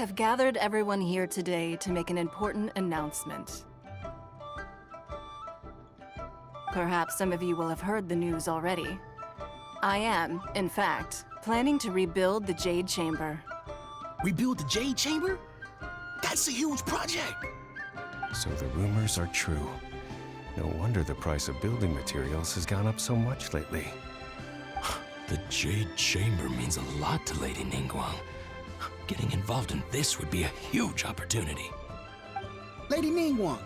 have gathered everyone here today to make an important announcement. Perhaps some of you will have heard the news already. I am, in fact, planning to rebuild the Jade Chamber. Rebuild the Jade Chamber? That's a huge project! So the rumors are true. No wonder the price of building materials has gone up so much lately. The Jade Chamber means a lot to Lady Ningguang. Getting involved in this would be a huge opportunity. Lady Ningguang,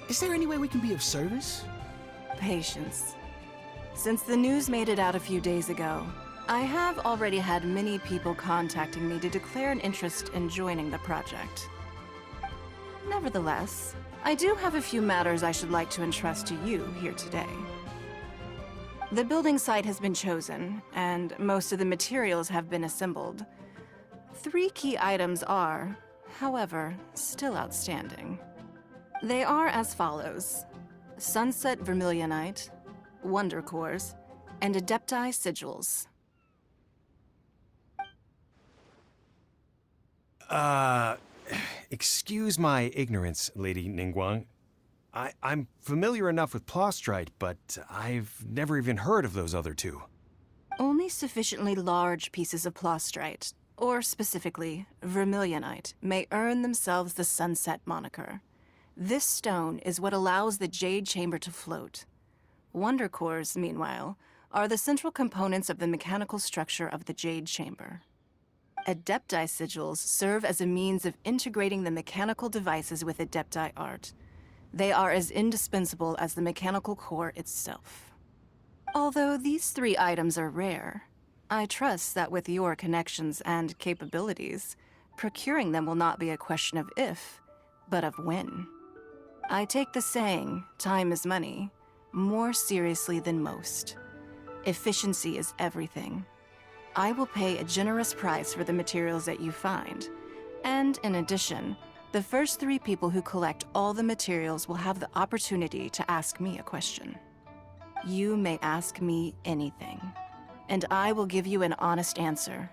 is there any way we can be of service? Patience. Since the news made it out a few days ago, I have already had many people contacting me to declare an interest in joining the project. Nevertheless, I do have a few matters I should like to entrust to you here today. The building site has been chosen, and most of the materials have been assembled. 3 key items are, however, still outstanding. They are as follows: Sunset Vermilionite, Wonder Cores, and Adepti Sigils. Excuse my ignorance, Lady Ningguang. I'm familiar enough with Plostrite, but I've never even heard of those other 2. Only sufficiently large pieces of Plostrite, or specifically Vermilionite, may earn themselves the Sunset moniker. This stone is what allows the Jade Chamber to float. Wonder Cores, meanwhile, are the central components of the mechanical structure of the Jade Chamber. Adepti Sigils serve as a means of integrating the mechanical devices with Adepti art. They are as indispensable as the mechanical core itself. Although these 3 items are rare, I trust that with your connections and capabilities, procuring them will not be a question of if, but of when. I take the saying, time is money, more seriously than most. Efficiency is everything. I will pay a generous price for the materials that you find, and in addition, the first 3 people who collect all the materials will have the opportunity to ask me a question. You may ask me anything, and I will give you an honest answer.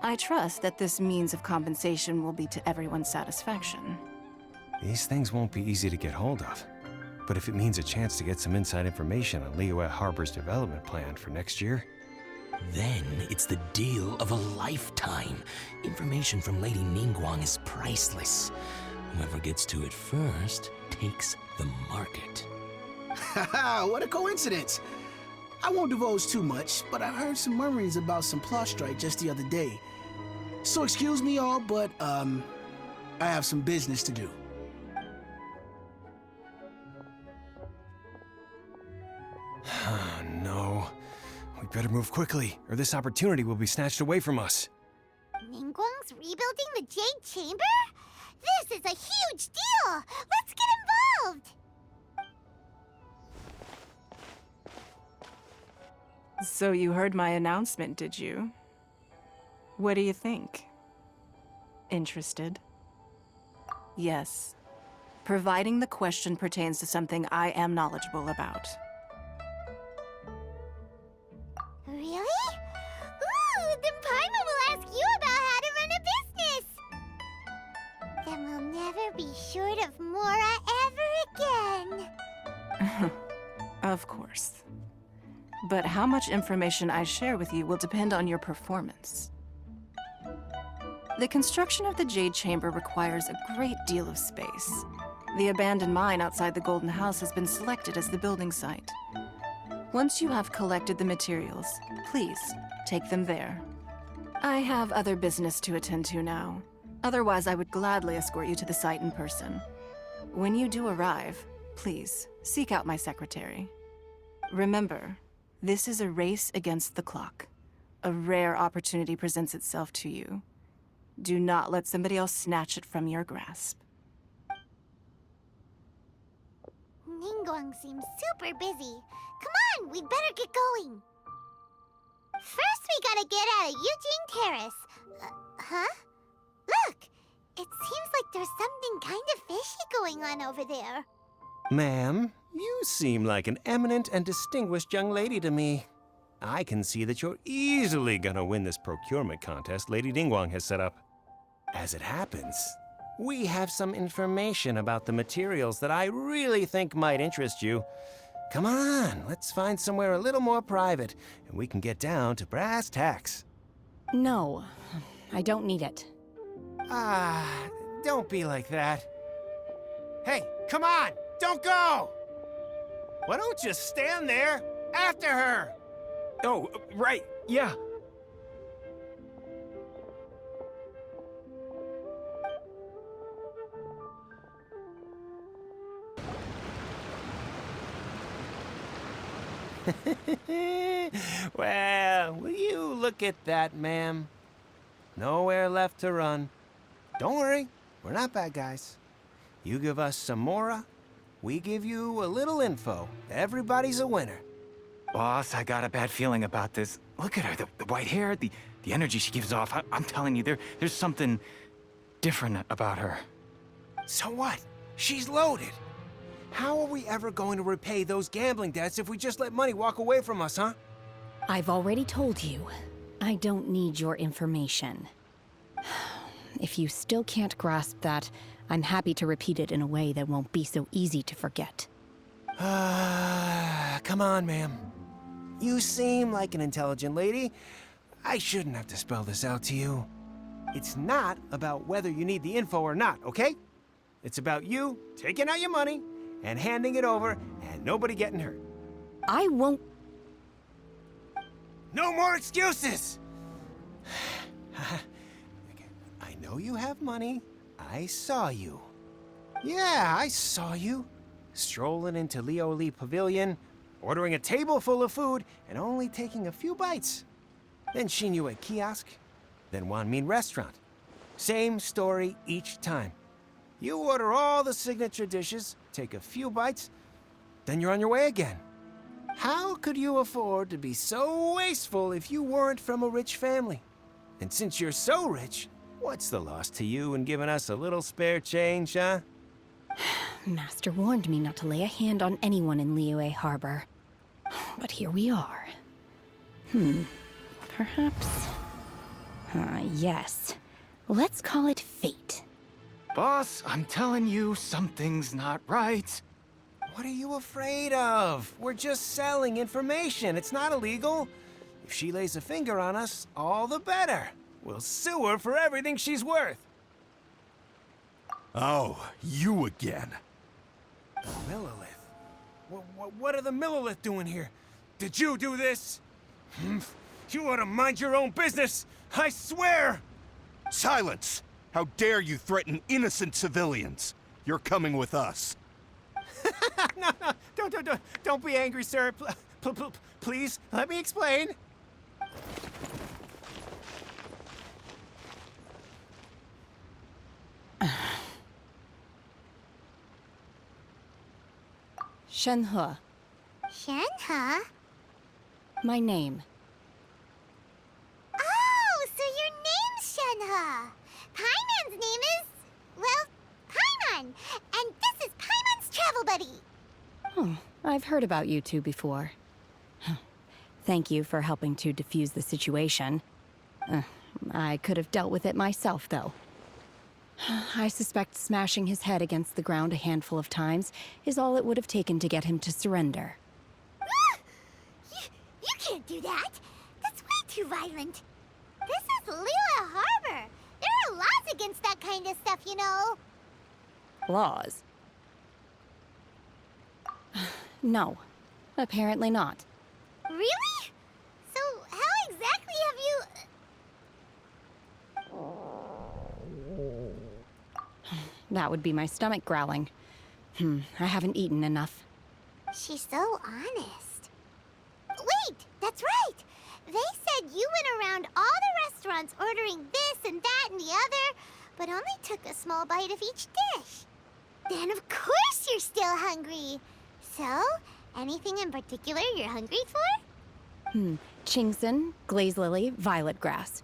I trust that this means of compensation will be to everyone's satisfaction. These things won't be easy to get hold of. But if it means a chance to get some inside information on Liyue Harbor's development plan for next year, Then it's the deal of a lifetime. Information from Lady Ningguang is priceless. Whoever gets to it first takes the market. Haha, what a coincidence! I won't divulge too much, but I heard some murmurings about some Plostrite just the other day. So excuse me all, but, I have some business to do. no. We better move quickly, or this opportunity will be snatched away from us. Ningguang's rebuilding the Jade Chamber? This is a huge deal! Let's get involved! So you heard my announcement, did you? What do you think? Interested? Yes. Providing the question pertains to something I am knowledgeable about. Really? Ooh, then Paimon will ask you about how to run a business! Then we'll never be short of Mora ever again. Of course. But how much information I share with you will depend on your performance. The construction of the Jade Chamber requires a great deal of space. The abandoned mine outside the Golden House has been selected as the building site. Once you have collected the materials, please take them there. I have other business to attend to now. Otherwise, I would gladly escort you to the site in person. When you do arrive, please seek out my secretary. Remember, this is a race against the clock. A rare opportunity presents itself to you. Do not let somebody else snatch it from your grasp. Ningguang seems super busy. Come on, we'd better get going. First, we gotta get out of Eugene Terrace. Huh? Look! It seems like there's something kind of fishy going on over there. Ma'am, you seem like an eminent and distinguished young lady to me. I can see that you're easily gonna win this procurement contest Lady Ningguang has set up. As it happens, we have some information about the materials that I really think might interest you. Come on, let's find somewhere a little more private, and we can get down to brass tacks. No, I don't need it. Don't be like that. Hey, come on, don't go! Why don't you stand there after her? Oh, right, yeah. Well, will you look at that, ma'am? Nowhere left to run. Don't worry, we're not bad guys. You give us some mora, we give you a little info. Everybody's a winner. Boss, I got a bad feeling about this. Look at her, the white hair, the energy she gives off. I'm telling you, there's something different about her. So what? She's loaded. How are we ever going to repay those gambling debts if we just let money walk away from us, huh? I've already told you, I don't need your information. If you still can't grasp that, I'm happy to repeat it in a way that won't be so easy to forget. Come on, ma'am. You seem like an intelligent lady. I shouldn't have to spell this out to you. It's not about whether you need the info or not, okay? It's about you taking out your money and handing it over and nobody getting hurt. I won't. No more excuses! I know you have money. I saw you. Yeah, I saw you. Strolling into Leo Lee Pavilion, ordering a table full of food, and only taking a few bites. Then Shinyu at kiosk, then Wanmin restaurant. Same story each time. You order all the signature dishes, take a few bites, then you're on your way again. How could you afford to be so wasteful if you weren't from a rich family? And since you're so rich, what's the loss to you in giving us a little spare change, huh? Master warned me not to lay a hand on anyone in Liyue Harbor. But here we are. Perhaps... yes. Let's call it fate. Boss, I'm telling you, something's not right. What are you afraid of? We're just selling information. It's not illegal. If she lays a finger on us, all the better. We'll sue her for everything she's worth. Oh, you again. Millilith? What are the Millilith doing here? Did you do this? You ought to mind your own business. I swear! Silence! How dare you threaten innocent civilians? You're coming with us. No, don't be angry, sir. Please, let me explain. Shenhe, Shenhe? my name. Oh, so your name's Shenhe. Paimon's name is, well, Paimon. And this is Paimon's travel buddy. Oh, I've heard about you two before. Thank you for helping to defuse the situation. I could have dealt with it myself, though. I suspect smashing his head against the ground a handful of times is all it would have taken to get him to surrender. You can't do that. That's way too violent. This is Liyue Harbor. There are laws against that kind of stuff, you know. Laws? No, apparently not. Really? So how exactly have you... That would be my stomach growling. I haven't eaten enough. She's so honest. Wait, that's right. They said you went around all the restaurants ordering this and that and the other, but only took a small bite of each dish. Then of course you're still hungry. So, anything in particular you're hungry for? Chingson, glaze lily, violet grass.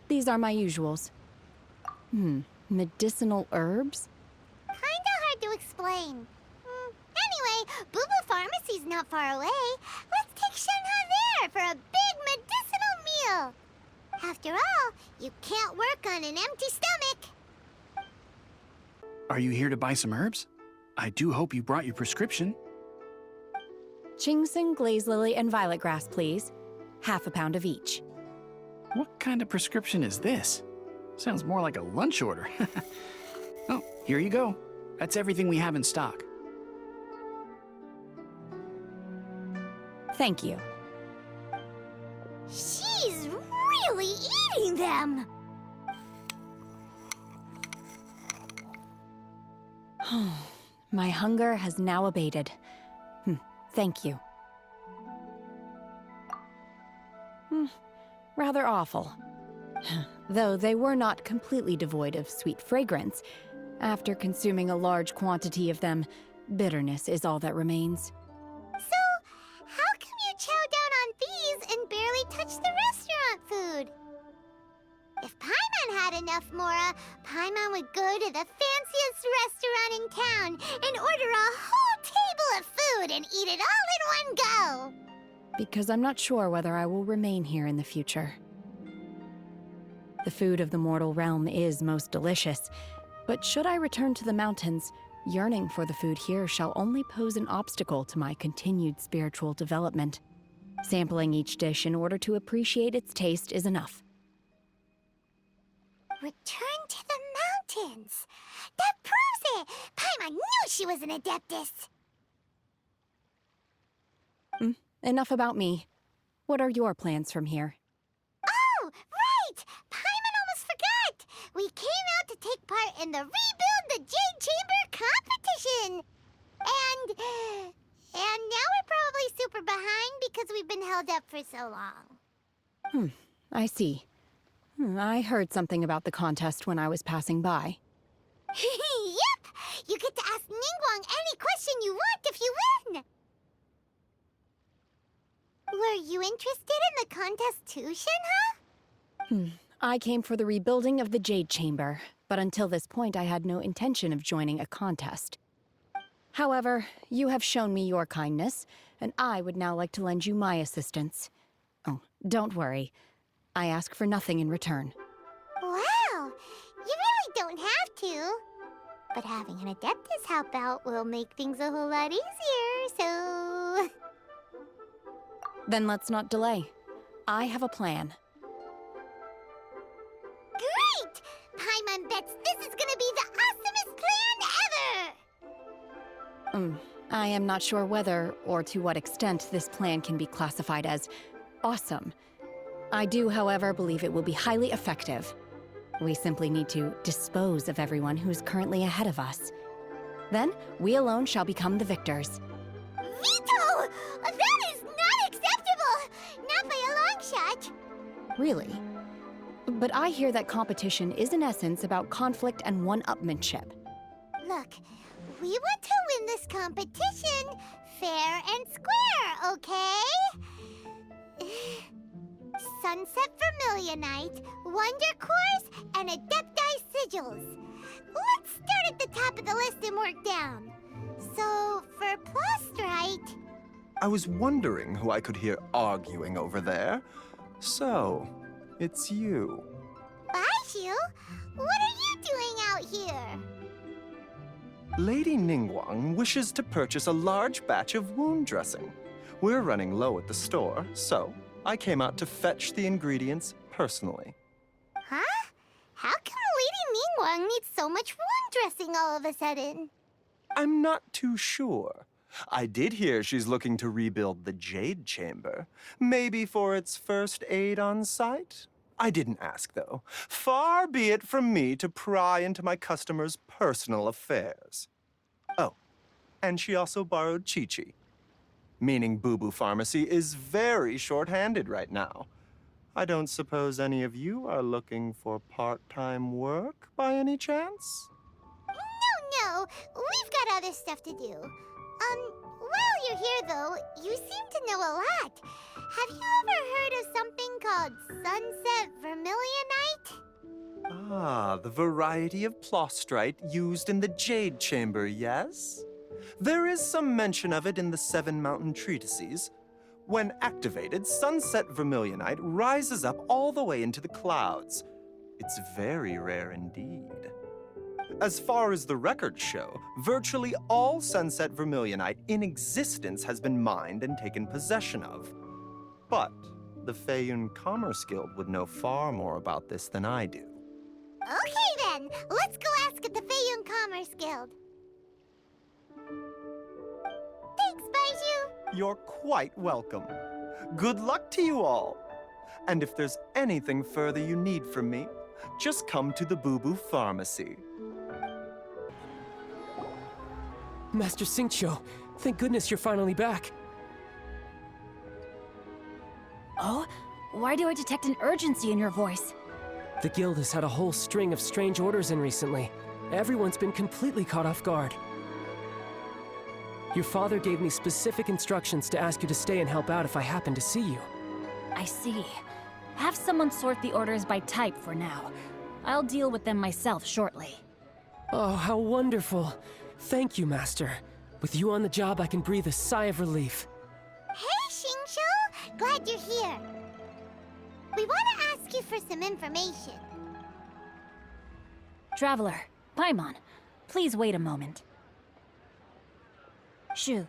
These are my usuals. Medicinal herbs? Kinda hard to explain. Anyway, Boo Boo Pharmacy's not far away. Let's take Shenhe there for a big medicinal meal. After all, you can't work on an empty stomach. Are you here to buy some herbs? I do hope you brought your prescription. Ginseng, glaze lily, and violet grass, please. Half a pound of each. What kind of prescription is this? Sounds more like a lunch order. Oh, here you go. That's everything we have in stock. Thank you. She's really eating them! My hunger has now abated. Thank you. Rather awful. Though they were not completely devoid of sweet fragrance. After consuming a large quantity of them, bitterness is all that remains. So, how come you chow down on these and barely touch the restaurant food? If Paimon had enough Mora, Paimon would go to the fanciest restaurant in town and order a whole table of food and eat it all in one go. Because I'm not sure whether I will remain here in the future. The food of the mortal realm is most delicious, but should I return to the mountains, yearning for the food here shall only pose an obstacle to my continued spiritual development. Sampling each dish in order to appreciate its taste is enough. Return to the mountains. That proves it. Paimon knew she was an Adeptus. Enough about me. What are your plans from here? Oh, right! Paimon almost forgot! We came out to take part in the Rebuild the Jade Chamber competition! And now we're probably super behind because we've been held up for so long. I see. I heard something about the contest when I was passing by. Yep! You get to ask Ningguang any question you want if you win! Were you interested in the contest too, Shenhe? I came for the rebuilding of the Jade Chamber, but until this point I had no intention of joining a contest. However, you have shown me your kindness, and I would now like to lend you my assistance. Oh, don't worry. I ask for nothing in return. Wow! You really don't have to. But having an Adeptus help out will make things a whole lot easier, so... Then let's not delay. I have a plan. Great! Paimon bets this is gonna be the awesomest plan ever! I am not sure whether or to what extent this plan can be classified as awesome. I do, however, believe it will be highly effective. We simply need to dispose of everyone who's currently ahead of us. Then, we alone shall become the victors. Veto! That is not acceptable! Not by a long shot! Really? But I hear that competition is in essence about conflict and one-upmanship. Look, we want to win this competition fair and square, okay? Sunset Vermilionite, Wonder Cores, and Adepti Sigils. Let's start at the top of the list and work down. So, for Plustrite... I was wondering who I could hear arguing over there. So, it's you. Baishu, what are you doing out here? Lady Ningguang wishes to purchase a large batch of wound dressing. We're running low at the store, so I came out to fetch the ingredients personally. Huh? How come Lady Ningguang needs so much wound dressing all of a sudden? I'm not too sure. I did hear she's looking to rebuild the Jade Chamber. Maybe for its first aid on site? I didn't ask, though. Far be it from me to pry into my customers' personal affairs. Oh, and she also borrowed Chi-Chi. Meaning Boo Boo Pharmacy is very short-handed right now. I don't suppose any of you are looking for part-time work by any chance? No, we've got other stuff to do. While you're here, though, you seem to know a lot. Have you ever heard of something called Sunset Vermilionite? Ah, the variety of Plustrite used in the Jade Chamber, yes? There is some mention of it in the Seven Mountain Treatises. When activated, Sunset Vermilionite rises up all the way into the clouds. It's very rare indeed. As far as the records show, virtually all Sunset Vermilionite in existence has been mined and taken possession of. But the Feiyun Commerce Guild would know far more about this than I do. Okay then, let's go ask at the Feiyun Commerce Guild. Thanks, Baiju. You're quite welcome. Good luck to you all. And if there's anything further you need from me, just come to the Boo Boo Pharmacy. Master Xingqiu, thank goodness you're finally back. Oh? Why do I detect an urgency in your voice? The guild has had a whole string of strange orders in recently. Everyone's been completely caught off guard. Your father gave me specific instructions to ask you to stay and help out if I happen to see you. I see. Have someone sort the orders by type for now. I'll deal with them myself shortly. Oh, how wonderful. Thank you, Master. With you on the job, I can breathe a sigh of relief. Hey, Xingqiu! Glad you're here. We want to ask you for some information. Traveler, Paimon, please wait a moment. Shu,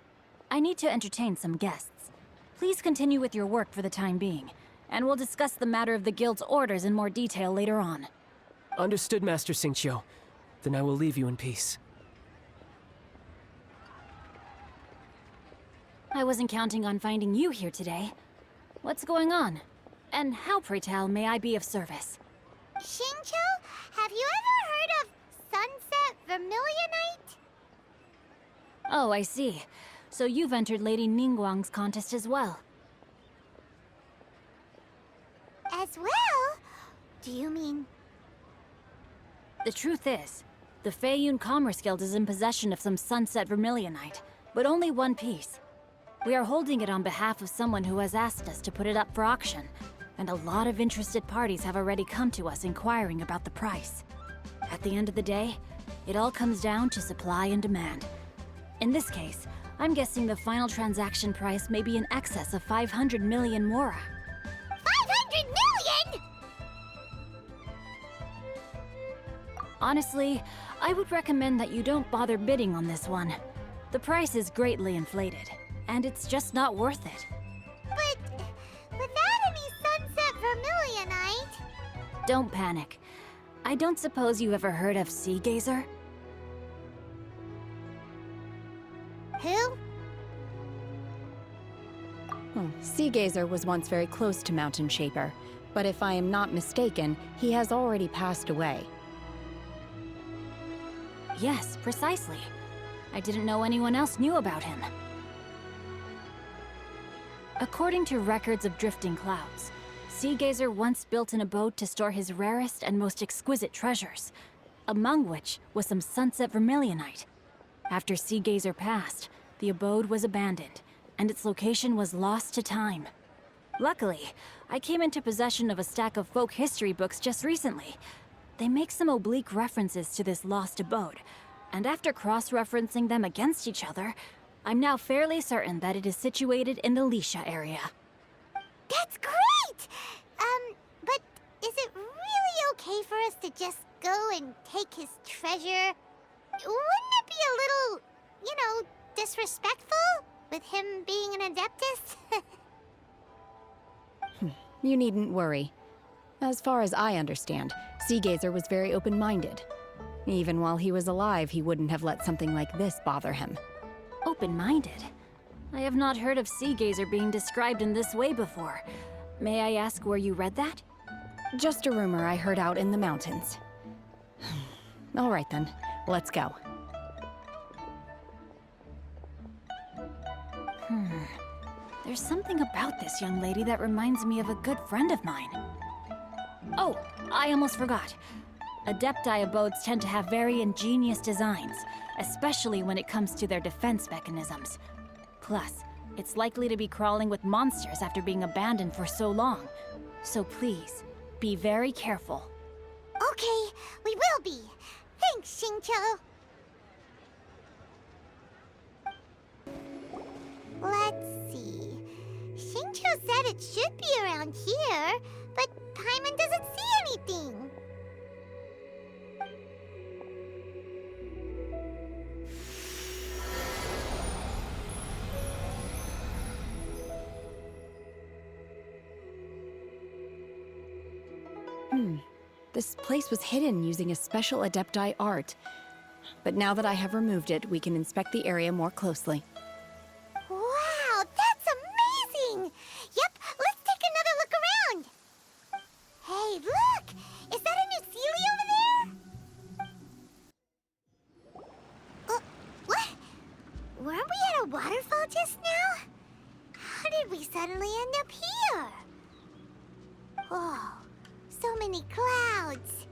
I need to entertain some guests. Please continue with your work for the time being, and we'll discuss the matter of the guild's orders in more detail later on. Understood, Master Xingqiu. Then I will leave you in peace. I wasn't counting on finding you here today. What's going on? And how, pray tell, may I be of service? Xingqiu, have you ever heard of Sunset Vermilionite? Oh, I see. So you've entered Lady Ningguang's contest as well. As well? Do you mean... The truth is, the Feiyun Commerce Guild is in possession of some Sunset Vermilionite, but only one piece. We are holding it on behalf of someone who has asked us to put it up for auction, and a lot of interested parties have already come to us inquiring about the price. At the end of the day, it all comes down to supply and demand. In this case, I'm guessing the final transaction price may be in excess of 500 million mora. 500 million?! Honestly, I would recommend that you don't bother bidding on this one. The price is greatly inflated, and it's just not worth it. But without any Sunset Vermilionite... Don't panic. I don't suppose you ever heard of Sea Gazer? Who? Sea Gazer was once very close to Mountain Shaper, but if I am not mistaken, he has already passed away. Yes, precisely. I didn't know anyone else knew about him. According to records of drifting clouds, Sea Gazer once built an abode to store his rarest and most exquisite treasures, among which was some Sunset Vermilionite. After Sea Gazer passed, the abode was abandoned, and its location was lost to time. Luckily, I came into possession of a stack of folk history books just recently. They make some oblique references to this lost abode, and after cross-referencing them against each other, I'm now fairly certain that it is situated in the Lisha area. That's great! But is it really okay for us to just go and take his treasure? Wouldn't it be a little, disrespectful? With him being an Adeptus? You needn't worry. As far as I understand, Sea Gazer was very open-minded. Even while he was alive, he wouldn't have let something like this bother him. Open-minded? I have not heard of Sea Gazer being described in this way before. May I ask where you read that? Just a rumor I heard out in the mountains. All right then, let's go. There's something about this young lady that reminds me of a good friend of mine. Oh, I almost forgot. Adepti abodes tend to have very ingenious designs, especially when it comes to their defense mechanisms. Plus, it's likely to be crawling with monsters after being abandoned for so long. So please, be very careful. Okay, we will be. Thanks, Xingqiu. Let's see. Xingqiu said it should be around here, but Paimon doesn't see anything. This place was hidden using a special Adepti art. But now that I have removed it, we can inspect the area more closely. Wow, that's amazing! Yep, let's take another look around. Hey, look! Is that a new Sealy over there? What? Weren't we at a waterfall just now? How did we suddenly end up here? Oh, so many clouds.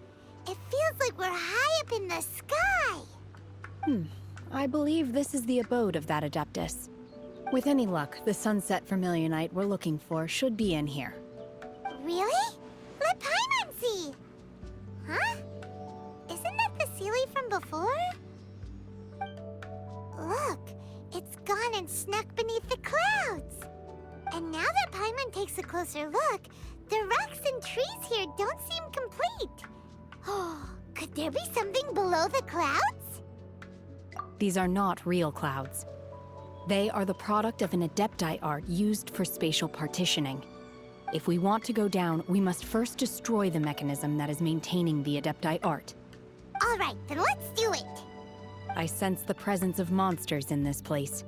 It feels like we're high up in the sky. I believe this is the abode of that Adeptus. With any luck, the sunset vermilionite we're looking for should be in here. Really? Let Paimon see. Huh? Isn't that the Sealy from before? Look, it's gone and snuck beneath the clouds. And now that Paimon takes a closer look, the rocks and trees here don't seem complete. Oh, could there be something below the clouds? These are not real clouds. They are the product of an Adepti art used for spatial partitioning. If we want to go down, we must first destroy the mechanism that is maintaining the Adepti art. All right, then let's do it. I sense the presence of monsters in this place.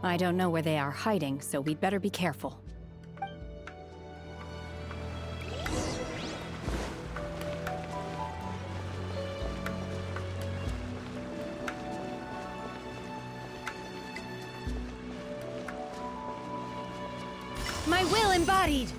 I don't know where they are hiding, so we'd better be careful. My will embodied!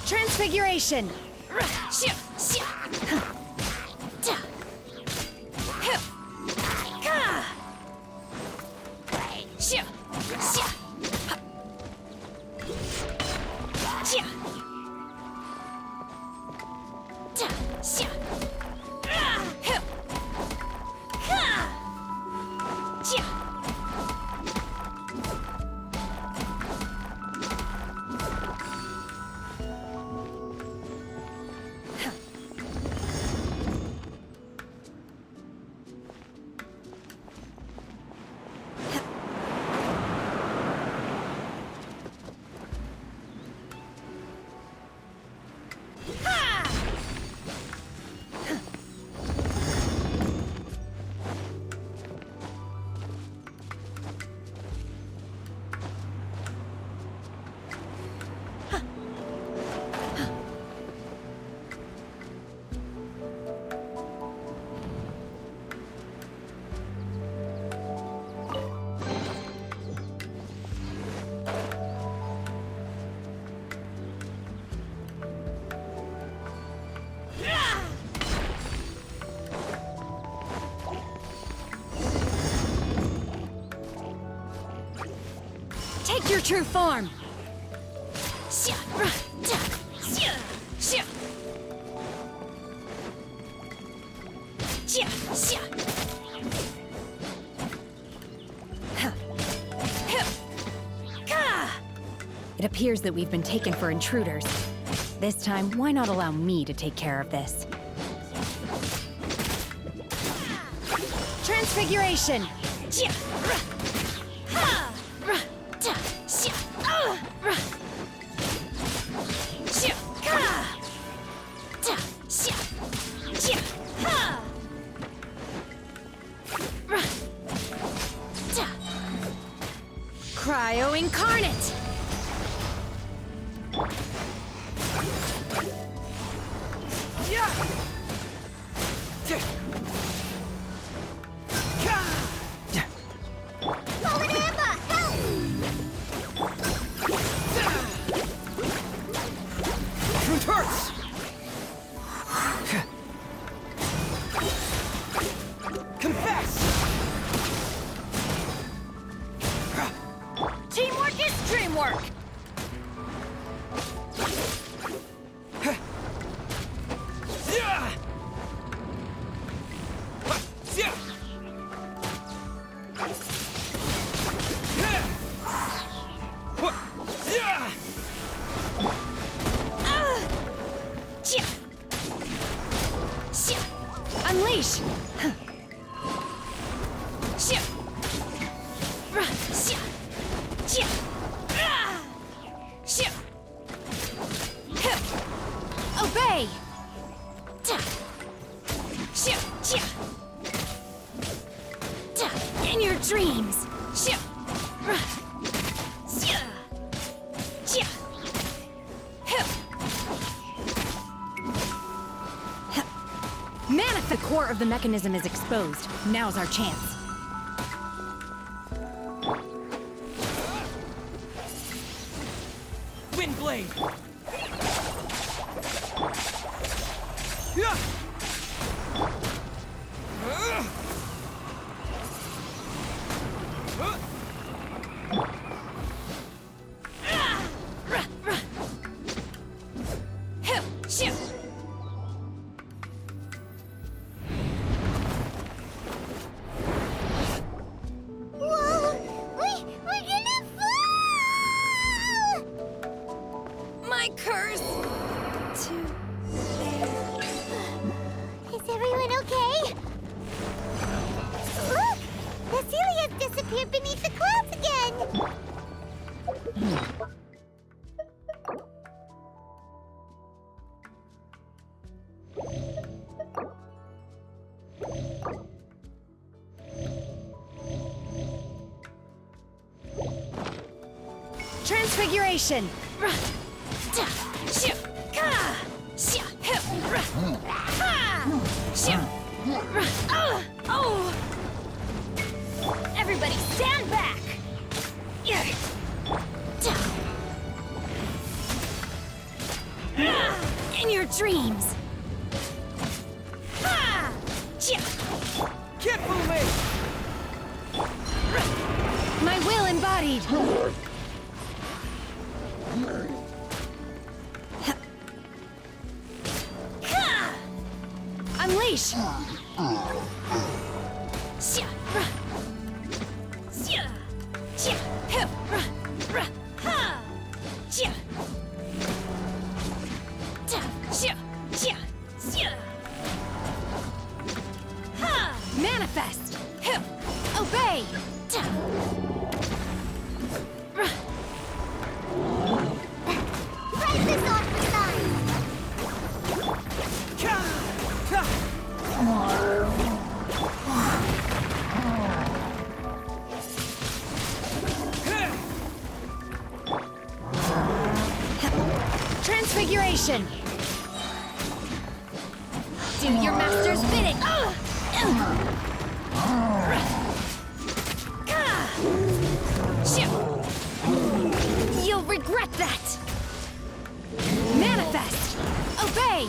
Transfiguration! Take your true form! It appears that we've been taken for intruders. This time, why not allow me to take care of this? Transfiguration! Cryo Incarnate! Fallen Amber, help! Reverse! Confess! Teamwork is dreamwork! Unleash! Obey! In your dreams! The core of the mechanism is exposed. Now's our chance. Wind Blade! Whoa! We're gonna fall! My curse! Is everyone okay? Look! Cecilia's disappeared beneath the clouds again! Transfiguration! Everybody stand back! In your dreams! Kifume! My will embodied! Unleash! Manifest! Obey! Break this off the side! Transfiguration! Do your master's bidding! You'll regret that! Manifest! Obey!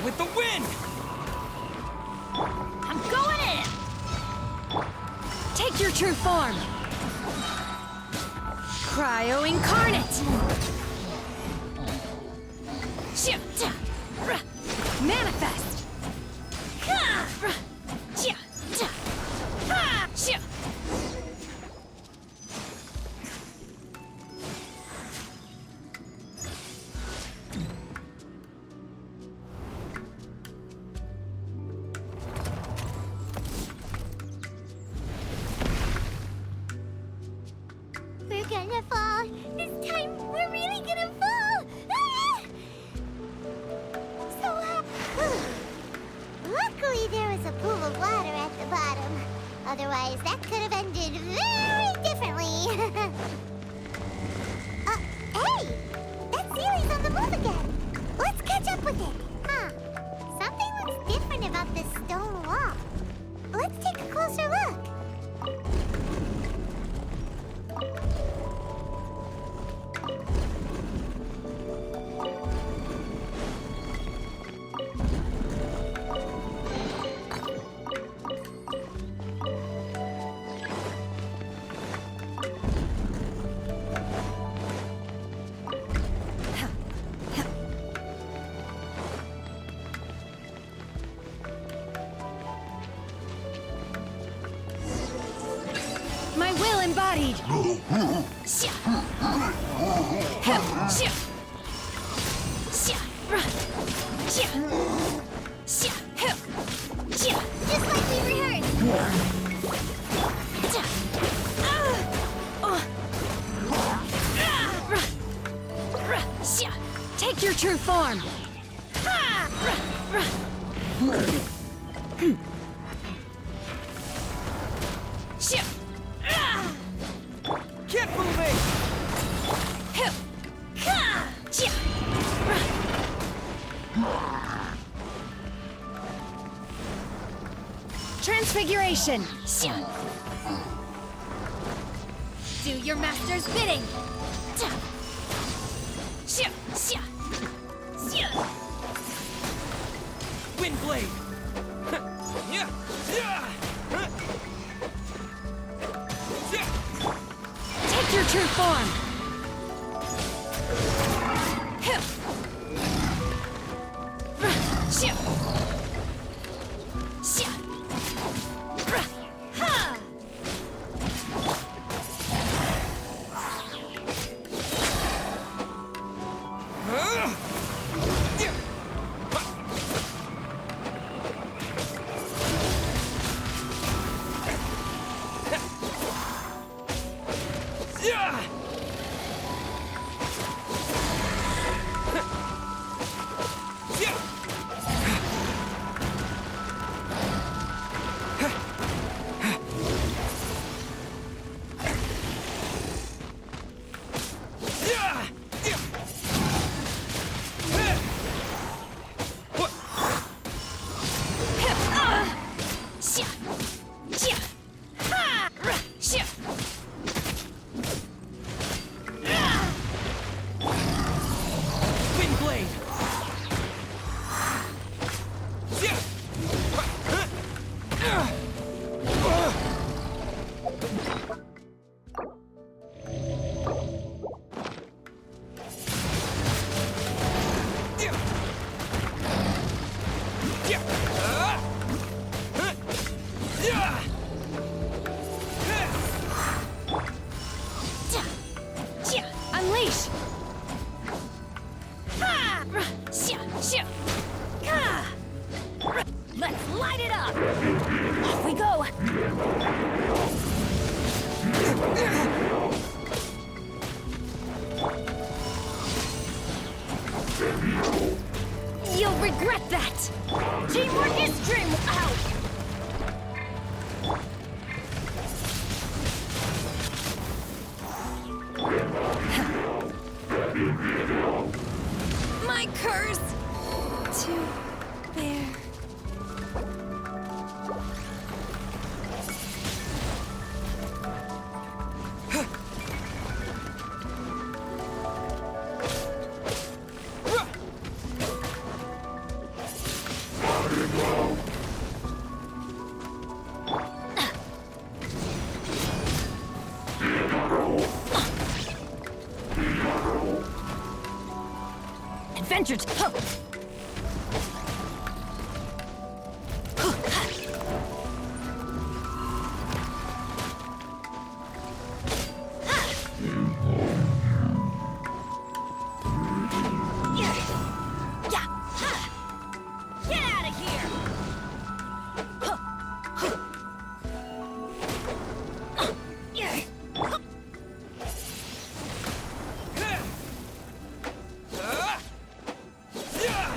With the wind! I'm going in! Take your true form! Cryo Incarnate! Manifest! Otherwise, that could have ended very differently. Hey! That Sealy's on the move again. Let's catch up with it. Huh. Something looks different about this stone wall. Let's take a closer look. My will embodied! Just like we rehearsed. Take your true form! Keep moving! Transfiguration! Do your master's bidding! Windblade! Take your true form! Windblade! Unleash! Let's light it up! Off we go! You'll regret that! Teamwork is dream out! My curse to bear. Adventures! Huh. Yeah!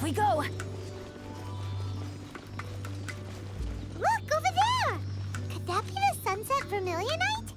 we go! Look, over there! Could that be the sunset vermilionite?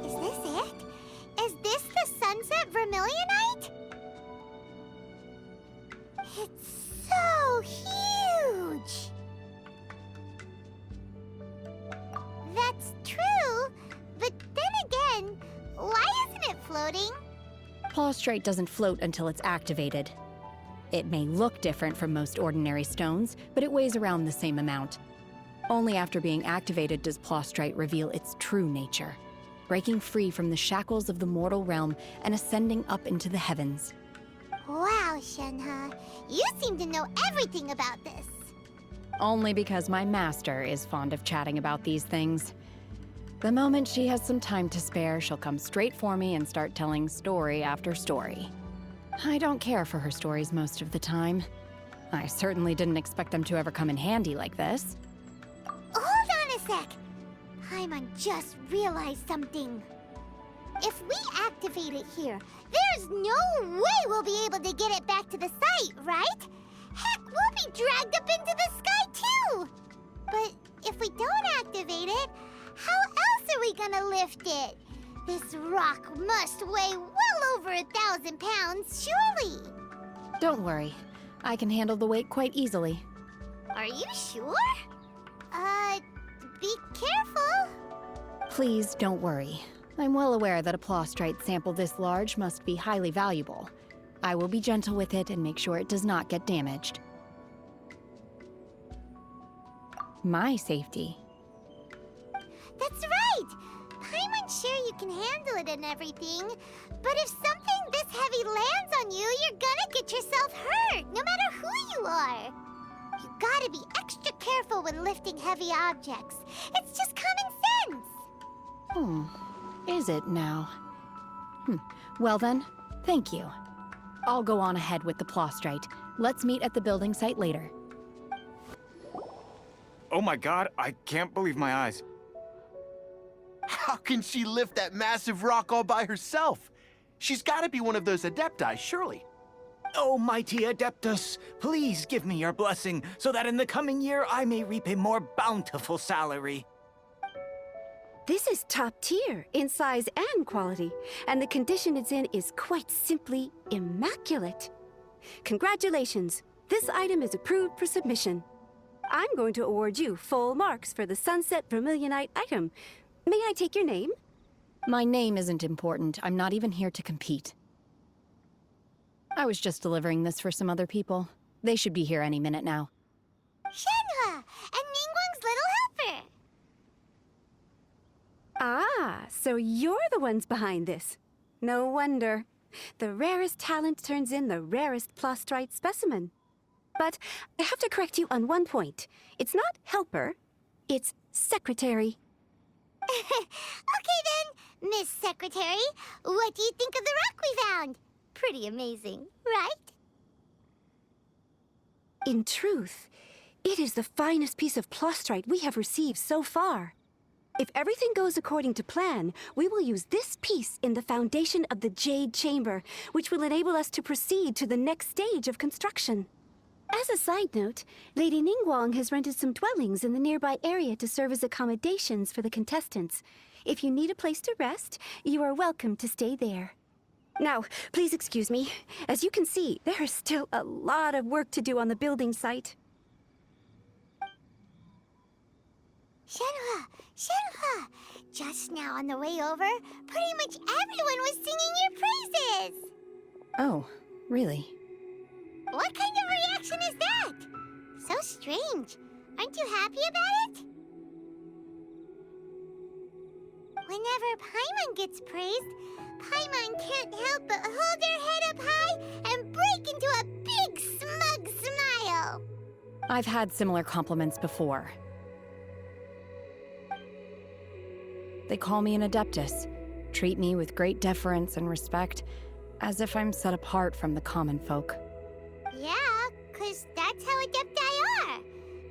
Is this it? Is this the sunset vermilionite? It's so huge! That's true, but then again, why isn't it floating? Plaustrite doesn't float until it's activated. It may look different from most ordinary stones, but it weighs around the same amount. Only after being activated does Plaustrite reveal its true nature, breaking free from the shackles of the mortal realm and ascending up into the heavens. Wow, Shenhe, you seem to know everything about this. Only because my master is fond of chatting about these things. The moment she has some time to spare, she'll come straight for me and start telling story after story. I don't care for her stories most of the time. I certainly didn't expect them to ever come in handy like this. Hold on a sec. Paimon just realized something. If we activate it here, there's no way we'll be able to get it back to the site, right? Heck, we'll be dragged up into the sky too! But if we don't activate it, how else are we gonna lift it? This rock must weigh well over 1,000 pounds, surely! Don't worry. I can handle the weight quite easily. Are you sure? Be careful. Please don't worry. I'm well aware that a Plaustrite sample this large must be highly valuable. I will be gentle with it and make sure it does not get damaged. My safety. That's right! Paimon's sure you can handle it and everything, but if something this heavy lands on you, you're gonna get yourself hurt, no matter who you are. You gotta be extra careful when lifting heavy objects. It's just common sense. Is it now? Well then, thank you. I'll go on ahead with the Plaustrite. Let's meet at the building site later. Oh my god, I can't believe my eyes. How can she lift that massive rock all by herself? She's gotta be one of those Adepti, surely. Oh, mighty Adeptus, please give me your blessing so that in the coming year I may reap a more bountiful salary. This is top tier in size and quality, and the condition it's in is quite simply immaculate. Congratulations! This item is approved for submission. I'm going to award you full marks for the Sunset Vermilionite item. May I take your name? My name isn't important. I'm not even here to compete. I was just delivering this for some other people. They should be here any minute now. Shenhe, and Ningguang's little helper. Ah, so you're the ones behind this. No wonder. The rarest talent turns in the rarest Plaustrite specimen. But I have to correct you on one point. It's not helper, it's secretary. Okay then, Miss Secretary, what do you think of the rock we found? Pretty amazing, right? In truth, it is the finest piece of Plaustrite we have received so far. If everything goes according to plan, we will use this piece in the foundation of the Jade Chamber, which will enable us to proceed to the next stage of construction. As a side note, Lady Ningguang has rented some dwellings in the nearby area to serve as accommodations for the contestants. If you need a place to rest, you are welcome to stay there. Now, please excuse me. As you can see, there is still a lot of work to do on the building site. Shenhe, Shenhe! Just now on the way over, pretty much everyone was singing your praises! Oh, really? What kind of reaction is that? So strange. Aren't you happy about it? Whenever Paimon gets praised, Paimon can't help but hold her head up high and break into a big smug smile. I've had similar compliments before. They call me an Adeptus, treat me with great deference and respect, as if I'm set apart from the common folk. Yeah, 'cause that's how Adepti are.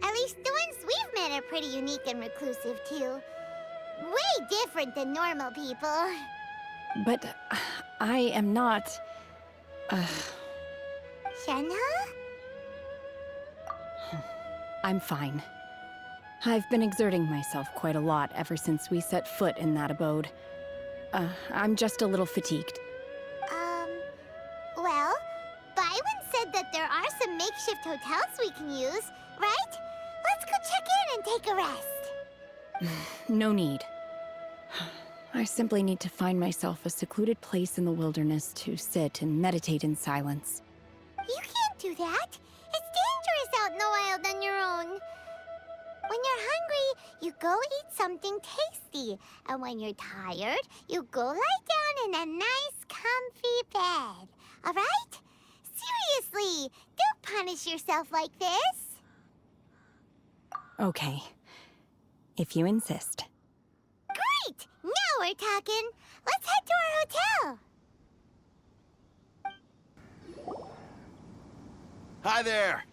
At least the ones we've met are pretty unique and reclusive, too. Way different than normal people. But I am not... Shenhe? I'm fine. I've been exerting myself quite a lot ever since we set foot in that abode. I'm just a little fatigued. Well, Byron said that there are some makeshift hotels we can use, right? Let's go check in and take a rest. No need. I simply need to find myself a secluded place in the wilderness to sit and meditate in silence. You can't do that. It's dangerous out in the wild on your own. When you're hungry, you go eat something tasty. And when you're tired, you go lie down in a nice, comfy bed. All right? Seriously, don't punish yourself like this. Okay. If you insist. Great! Now we're talking. Let's head to our hotel. Hi there.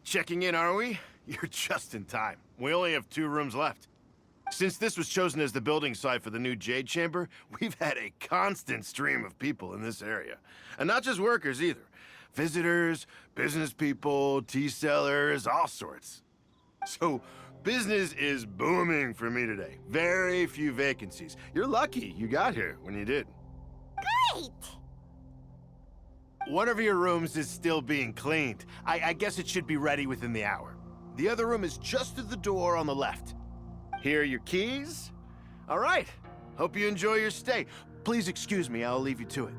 Checking in, are we? You're just in time. We only have 2 rooms left. Since this was chosen as the building site for the new Jade Chamber, we've had a constant stream of people in this area. And not just workers either. Visitors, business people, tea sellers, all sorts. So, business is booming for me today. Very few vacancies. You're lucky you got here when you did. Great! One of your rooms is still being cleaned. I guess it should be ready within the hour. The other room is just through the door on the left. Here are your keys. All right. Hope you enjoy your stay. Please excuse me, I'll leave you to it.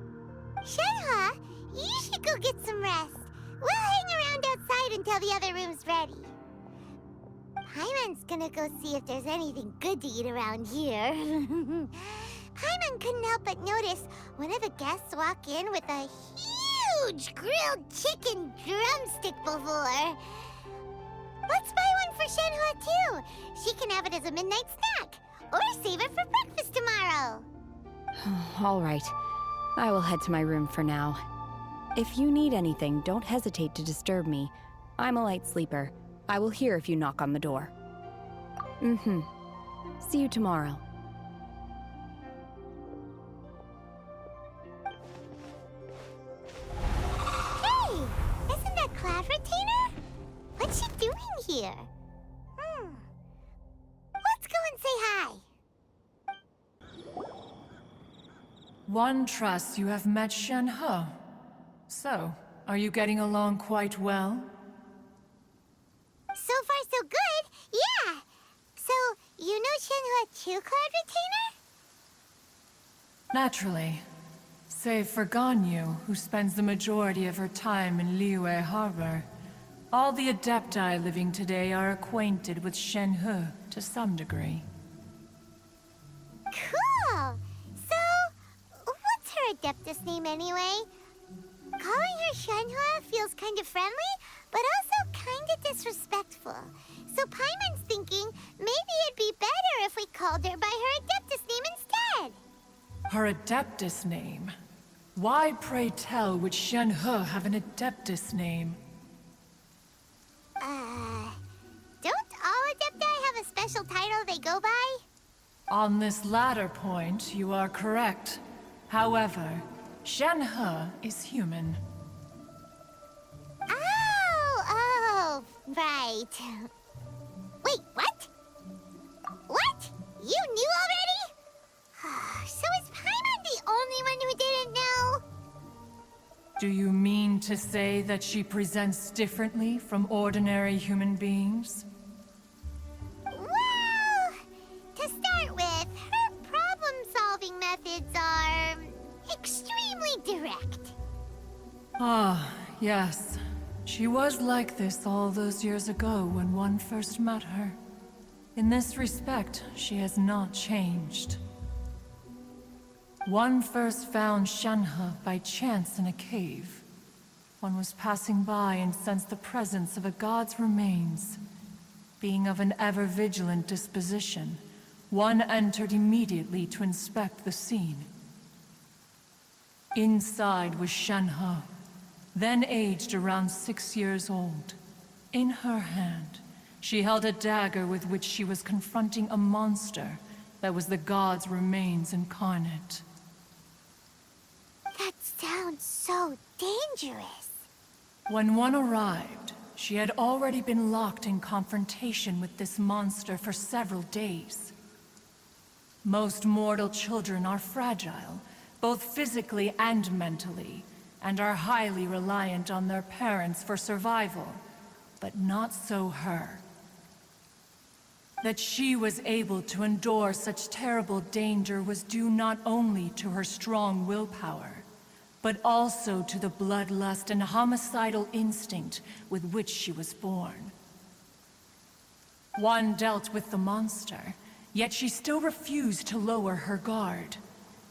Shenhe, you should go get some rest. We'll hang around outside until the other room's ready. Paimon's gonna go see if there's anything good to eat around here. Paimon couldn't help but notice one of the guests walk in with a huge grilled chicken drumstick before. Let's buy one for Shenhe, too. She can have it as a midnight snack. Or save it for breakfast tomorrow. All right. I will head to my room for now. If you need anything, don't hesitate to disturb me. I'm a light sleeper. I will hear if you knock on the door. See you tomorrow. Hey! Isn't that Cloud Retainer? What's she doing here? Let's go and say hi. One trusts you have met Shenhe. So, are you getting along quite well? So far, so good. Yeah. So, you know Shenhe too, Cloud Retainer? Naturally. Save for Ganyu, who spends the majority of her time in Liyue Harbor. All the Adepti living today are acquainted with Shenhe to some degree. Cool. So, what's her Adeptus name anyway? Calling her Shenhe feels kind of friendly, but also kind of disrespectful. So Paimon's thinking maybe it'd be better if we called her by her Adeptus name instead. Her Adeptus name? Why, pray tell, would Shenhe have an Adeptus name? Don't all Adepti have a special title they go by? On this latter point, you are correct. However, Shenhe is human. Oh, right. Wait, what? What? You knew already? So is Paimon the only one who didn't know? Do you mean to say that she presents differently from ordinary human beings? Well, to start with, her problem-solving methods are extremely direct. Ah, yes. She was like this all those years ago when one first met her. In this respect, she has not changed. One first found Shenhe by chance in a cave. One was passing by and sensed the presence of a god's remains. Being of an ever-vigilant disposition, one entered immediately to inspect the scene. Inside was Shen-He, then aged around 6 years old. In her hand, she held a dagger with which she was confronting a monster that was the god's remains incarnate. That sounds so dangerous. When one arrived, she had already been locked in confrontation with this monster for several days. Most mortal children are fragile, both physically and mentally, and are highly reliant on their parents for survival, but not so her. That she was able to endure such terrible danger was due not only to her strong willpower, but also to the bloodlust and homicidal instinct with which she was born. One dealt with the monster, yet she still refused to lower her guard.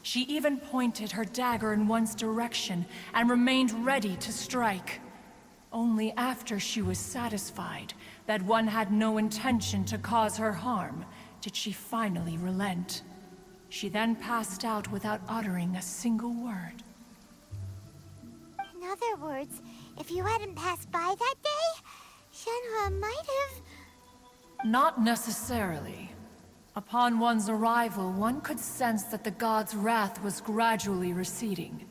She even pointed her dagger in one's direction and remained ready to strike. Only after she was satisfied that one had no intention to cause her harm did she finally relent. She then passed out without uttering a single word. In other words, if you hadn't passed by that day, Shen-He might have... Not necessarily. Upon one's arrival, one could sense that the god's wrath was gradually receding.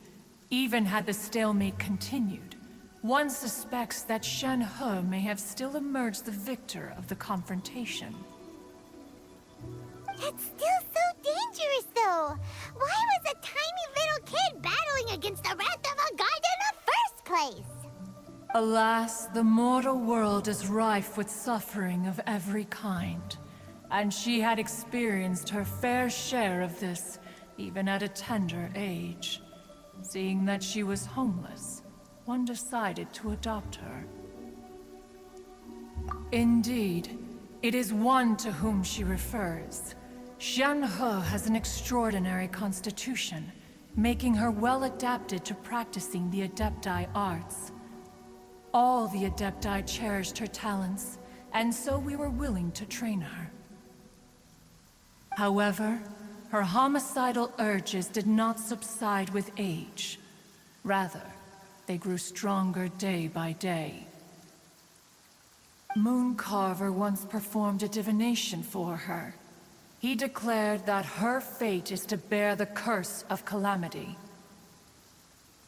Even had the stalemate continued, one suspects that Shen-He may have still emerged the victor of the confrontation. That's still so dangerous, though. Why was a tiny little kid battling against the wrath of a god in the first place? Alas, the mortal world is rife with suffering of every kind. And she had experienced her fair share of this, even at a tender age. Seeing that she was homeless, one decided to adopt her. Indeed, it is one to whom she refers. Shen-He has an extraordinary constitution, making her well adapted to practicing the Adepti arts. All the Adepti cherished her talents, and so we were willing to train her. However, her homicidal urges did not subside with age. Rather, they grew stronger day by day. Mooncarver once performed a divination for her. He declared that her fate is to bear the curse of calamity.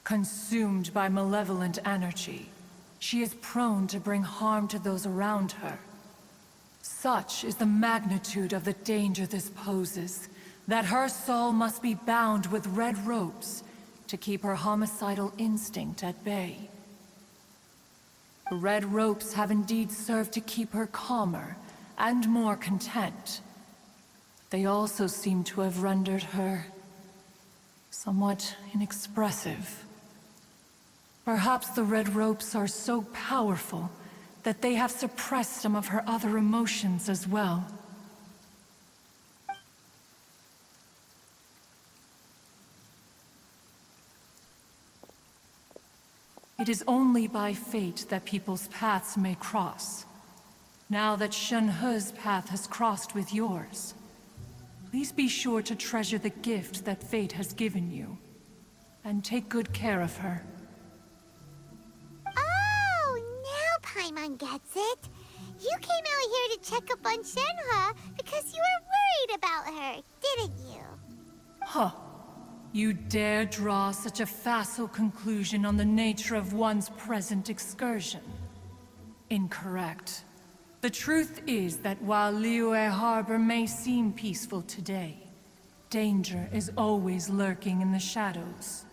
Consumed by malevolent energy, she is prone to bring harm to those around her. Such is the magnitude of the danger this poses, that her soul must be bound with red ropes to keep her homicidal instinct at bay. The red ropes have indeed served to keep her calmer and more content. They also seem to have rendered her somewhat inexpressive. Perhaps the red ropes are so powerful that they have suppressed some of her other emotions as well. It is only by fate that people's paths may cross. Now that Shen-He's path has crossed with yours, please be sure to treasure the gift that fate has given you, and take good care of her. Paimon gets it. You came out here to check up on Shen-He because you were worried about her, didn't you? Huh. You dare draw such a facile conclusion on the nature of one's present excursion? Incorrect. The truth is that while Liyue Harbor may seem peaceful today, danger is always lurking in the shadows.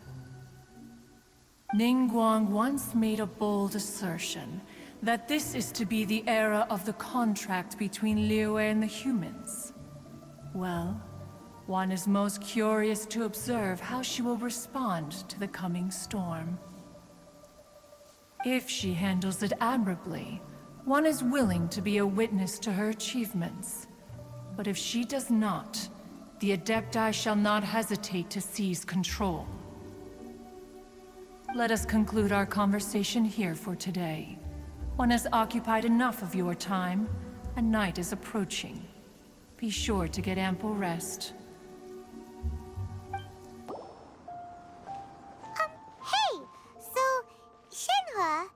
Ningguang once made a bold assertion that this is to be the era of the contract between Liyue and the humans. Well, one is most curious to observe how she will respond to the coming storm. If she handles it admirably, one is willing to be a witness to her achievements. But if she does not, the Adepti shall not hesitate to seize control. Let us conclude our conversation here for today. One has occupied enough of your time, and night is approaching. Be sure to get ample rest. Hey! So, Shenhua...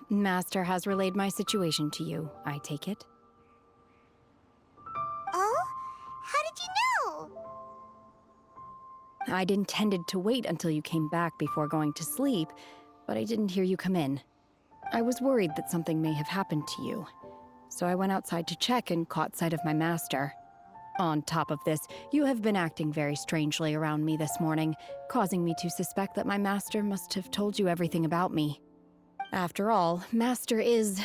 Master has relayed my situation to you, I take it. Oh? How did you know? I'd intended to wait until you came back before going to sleep, but I didn't hear you come in. I was worried that something may have happened to you, so I went outside to check and caught sight of my master. On top of this, you have been acting very strangely around me this morning, causing me to suspect that my master must have told you everything about me. After all, Master is...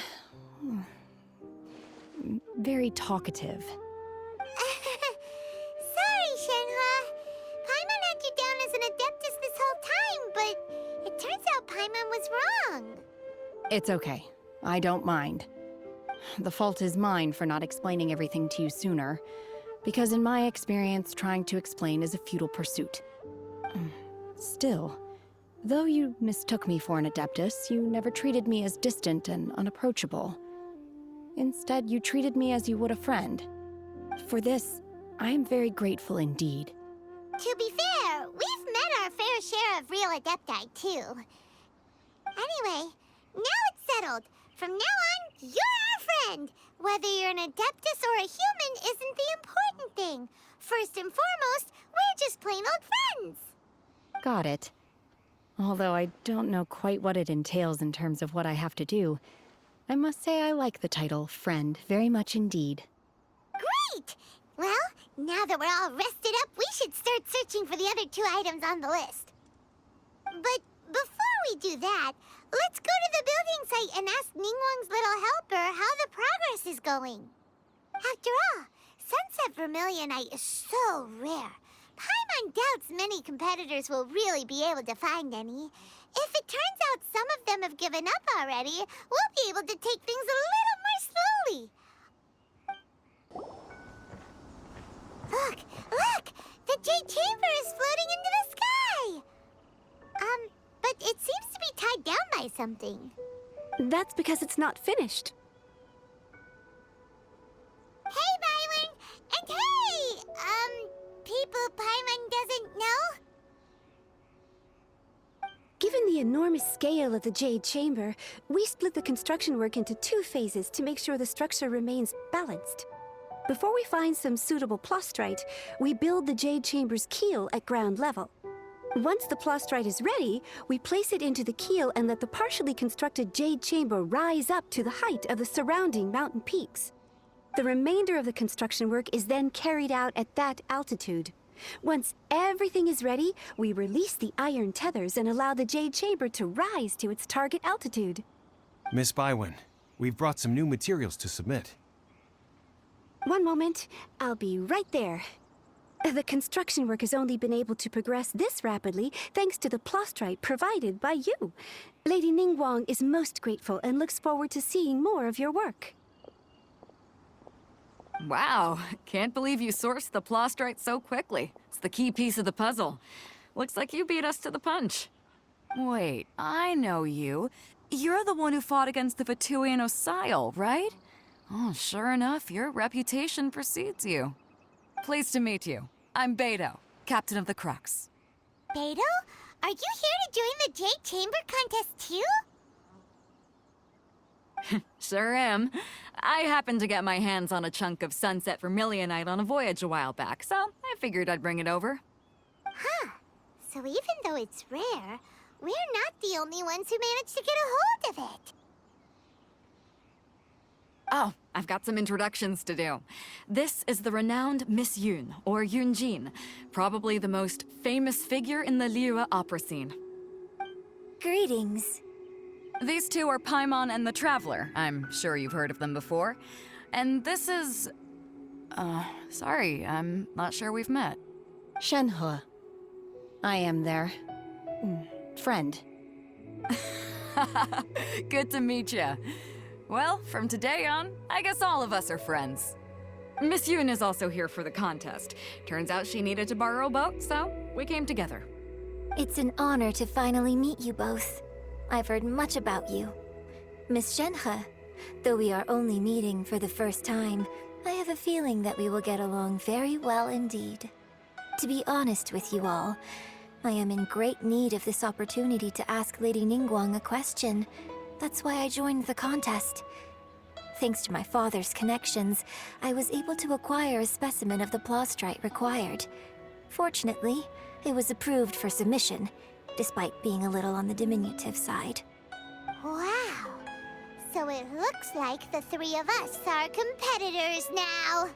very talkative. Sorry, Shenhua. Paimon had you down as an adeptus this whole time, but it turns out Paimon was wrong. It's okay. I don't mind. The fault is mine for not explaining everything to you sooner, because in my experience, trying to explain is a futile pursuit. Still, though you mistook me for an adeptus, you never treated me as distant and unapproachable. Instead, you treated me as you would a friend. For this, I am very grateful indeed. To be fair, we've met our fair share of real adepti, too. Anyway, now it's settled. From now on, you're our friend. Whether you're an adeptus or a human isn't the important thing. First and foremost, we're just plain old friends. Got it. Although I don't know quite what it entails in terms of what I have to do, I must say I like the title Friend very much indeed. Great! Well, now that we're all rested up, we should start searching for the other 2 items on the list. But before we do that, let's go to the building site and ask Ningguang's little helper how the progress is going. After all, Sunset Vermilionite is so rare. Paimon doubts many competitors will really be able to find any. If it turns out some of them have given up already, we'll be able to take things a little more slowly. Look! Look! The Jade Chamber is floating into the sky! But it seems to be tied down by something. That's because it's not finished. Hey, Byron! And hey! People Paimon doesn't know? Given the enormous scale of the Jade Chamber, we split the construction work into 2 phases to make sure the structure remains balanced. Before we find some suitable plastrite, we build the Jade Chamber's keel at ground level. Once the plastrite is ready, we place it into the keel and let the partially constructed Jade Chamber rise up to the height of the surrounding mountain peaks. The remainder of the construction work is then carried out at that altitude. Once everything is ready, we release the iron tethers and allow the Jade Chamber to rise to its target altitude. Miss Bywin, we've brought some new materials to submit. One moment, I'll be right there. The construction work has only been able to progress this rapidly thanks to the plastrite provided by you. Lady Ningguang is most grateful and looks forward to seeing more of your work. Wow, can't believe you sourced the plastrite so quickly. It's the key piece of the puzzle. Looks like you beat us to the punch. Wait, I know you. You're the one who fought against the Fatui and Osile, right? Oh, sure enough, your reputation precedes you. Pleased to meet you. I'm Beto, captain of the Crux. Beto? Are you here to join the Jade Chamber contest too? Sure am. I happened to get my hands on a chunk of Sunset Vermilionite on a voyage a while back, so I figured I'd bring it over. Huh. So even though it's rare, we're not the only ones who managed to get a hold of it. Oh, I've got some introductions to do. This is the renowned Miss Yun, or Yunjin, probably the most famous figure in the Liyue opera scene. Greetings. These 2 are Paimon and the Traveler. I'm sure you've heard of them before. And this is... sorry, I'm not sure we've met. Shenhe. I am their... friend. Good to meet ya. Well, from today on, I guess all of us are friends. Miss Yun is also here for the contest. Turns out she needed to borrow a boat, so we came together. It's an honor to finally meet you both. I've heard much about you. Miss Shenhe, though we are only meeting for the first time, I have a feeling that we will get along very well indeed. To be honest with you all, I am in great need of this opportunity to ask Lady Ningguang a question. That's why I joined the contest. Thanks to my father's connections, I was able to acquire a specimen of the plastrite required. Fortunately, it was approved for submission, despite being a little on the diminutive side. Wow. So it looks like the three of us are competitors now.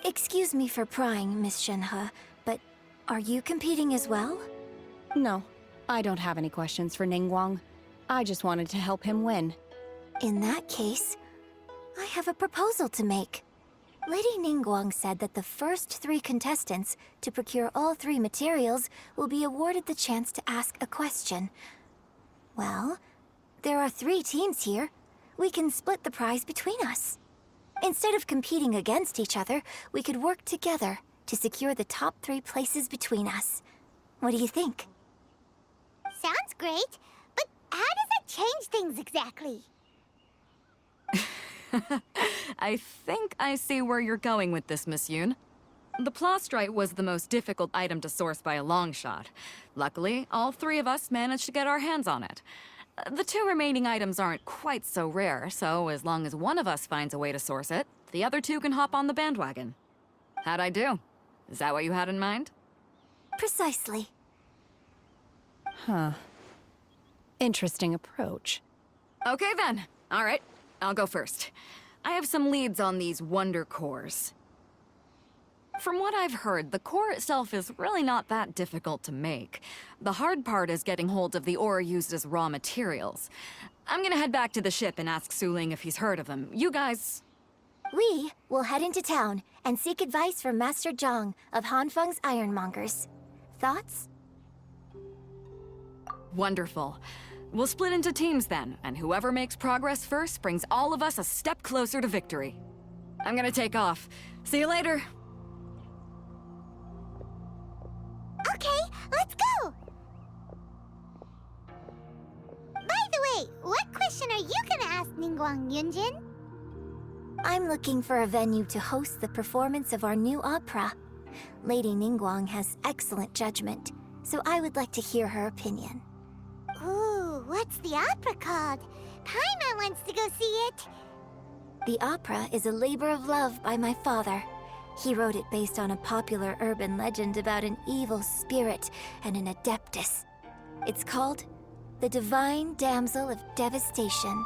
Excuse me for prying, Miss Shenhe, but are you competing as well? No, I don't have any questions for Ningguang. I just wanted to help him win. In that case, I have a proposal to make. Lady Ningguang said that the first 3 contestants to procure all 3 materials will be awarded the chance to ask a question. Well, there are 3 teams here. We can split the prize between us. Instead of competing against each other, we could work together to secure the top 3 places between us. What do you think? Sounds great, but how does it change things exactly? I think I see where you're going with this, Miss Yoon. The plastrite was the most difficult item to source by a long shot. Luckily, all 3 of us managed to get our hands on it. The 2 remaining items aren't quite so rare, so as long as one of us finds a way to source it, the other 2 can hop on the bandwagon. How'd I do? Is that what you had in mind? Precisely. Huh. Interesting approach. Okay then. All right, I'll go first. I have some leads on these wonder cores. From what I've heard, the core itself is really not that difficult to make. The hard part is getting hold of the ore used as raw materials. I'm gonna head back to the ship and ask Suling if he's heard of them. You guys... We will head into town and seek advice from Master Zhang of Hanfeng's Ironmongers. Thoughts? Wonderful. We'll split into teams then, and whoever makes progress first brings all of us a step closer to victory. I'm gonna take off. See you later. Okay, let's go! By the way, what question are you gonna ask Ningguang, Yunjin? I'm looking for a venue to host the performance of our new opera. Lady Ningguang has excellent judgment, so I would like to hear her opinion. Ooh, what's the opera called? Paimon wants to go see it. The opera is a labor of love by my father. He wrote it based on a popular urban legend about an evil spirit and an adeptus. It's called The Divine Damsel of Devastation.